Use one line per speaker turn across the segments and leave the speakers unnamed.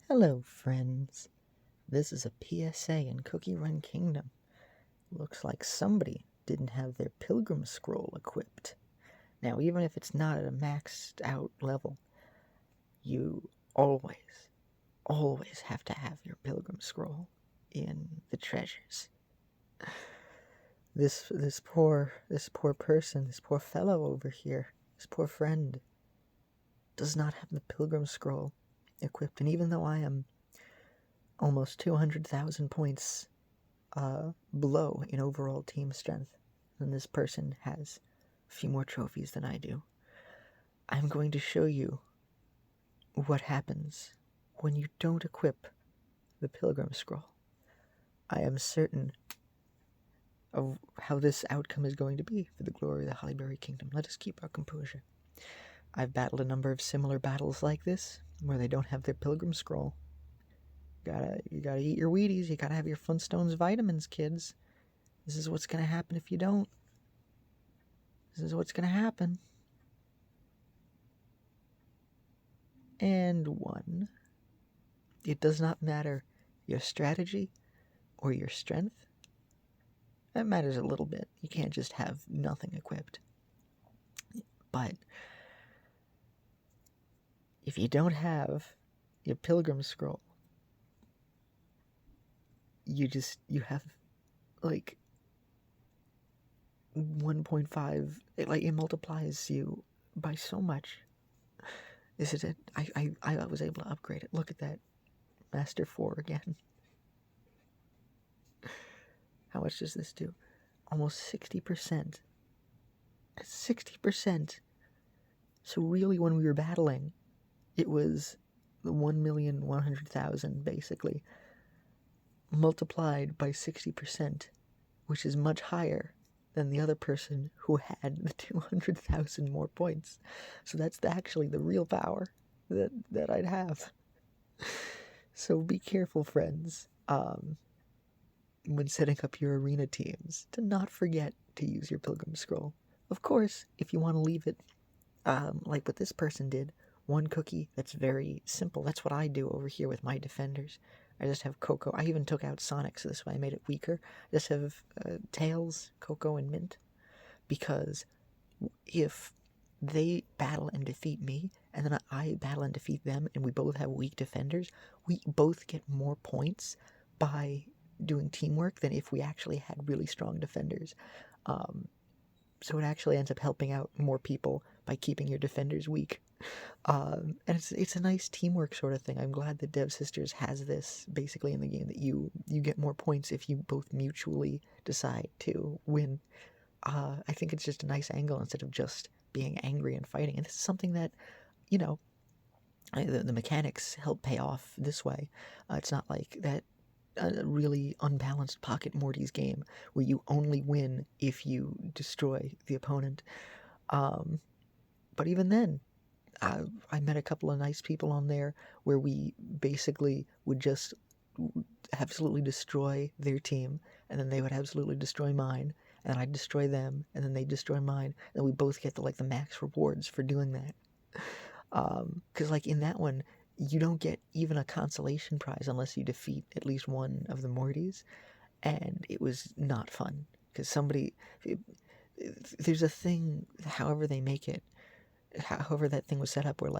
Hello, friends. This is a PSA in Run Kingdom. Looks like somebody didn't have their Pilgrim Scroll equipped. Now, even if it's not at a maxed out level, you always have to have your Pilgrim Scroll in the treasures. This poor person, this poor fellow over here, this poor friend, does not have the Pilgrim Scroll equipped. And even though I am almost 200,000 points below in overall team strength, and this person has a few more trophies than I do, I'm going to show you what happens when you don't equip the Pilgrim Scroll. I am certain of how this outcome is going to be for the glory of the Hollyberry Kingdom. Let us keep our composure. I've battled a number of similar battles like this, where they don't have their Pilgrim Scroll. You gotta eat your Wheaties, you gotta have your Flintstones vitamins, kids. This is what's gonna happen if you don't. This is what's gonna happen. And one. It does not matter your strategy or your strength. That matters a little bit. You can't just have nothing equipped. But if you don't have your Pilgrim Scroll, you have like 1.5, it multiplies you by so much. This is it. I was able to upgrade it. Look at that. Master 4 again. How much does this do? Almost 60%. 60%. So really, when we were battling, it was the 1,100,000 basically multiplied by 60%, which is much higher than the other person who had the 200,000 more points. So that's actually the real power that I'd have. So be careful, friends, when setting up your arena teams, to not forget to use your Pilgrim Scroll. Of course, if you want to leave it like what this person did, one cookie, that's very simple. That's what I do over here with my defenders. I just have Cocoa. I even took out Sonic, so this way I made it weaker. I just have Tails, Cocoa, and Mint. Because if they battle and defeat me, and then I battle and defeat them, and we both have weak defenders, we both get more points by doing teamwork than if we actually had really strong defenders. So it actually ends up helping out more people by keeping your defenders weak. And it's a nice teamwork sort of thing. I'm glad that Dev Sisters has this basically in the game, that you get more points if you both mutually decide to win. I think it's just a nice angle instead of just being angry and fighting. And this is something that, the mechanics help pay off this way. It's not like that really unbalanced Pocket Morty's game where you only win if you destroy the opponent. But even then, I met a couple of nice people on there where we basically would just absolutely destroy their team, and then they would absolutely destroy mine, and I'd destroy them, and then they'd destroy mine, and we both get the max rewards for doing that. Because in that one, you don't get even a consolation prize unless you defeat at least one of the Mortys, and it was not fun, because there's a thing, however they make it, however that thing was set up, where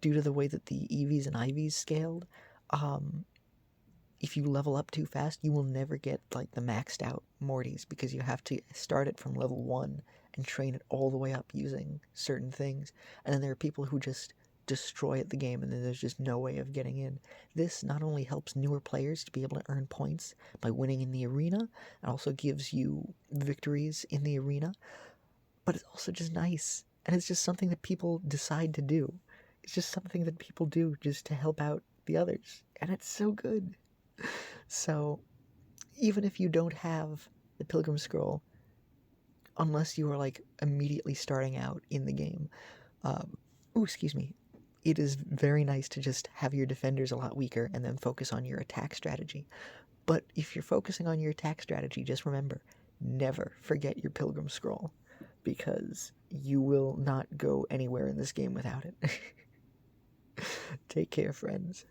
due to the way that the EVs and IVs scaled, if you level up too fast, you will never get the maxed out Mortys, because you have to start it from level 1 and train it all the way up using certain things. And then there are people who just destroy at the game, and then there's just no way of getting in. This not only helps newer players to be able to earn points by winning in the arena, it also gives you victories in the arena, but it's also just nice. And it's just something that people decide to do. It's just something that people do just to help out the others. And it's so good. So, even if you don't have the Pilgrim Scroll, unless you are immediately starting out in the game, it is very nice to just have your defenders a lot weaker and then focus on your attack strategy. But if you're focusing on your attack strategy, just remember, never forget your Pilgrim Scroll, because you will not go anywhere in this game without it. Take care, friends.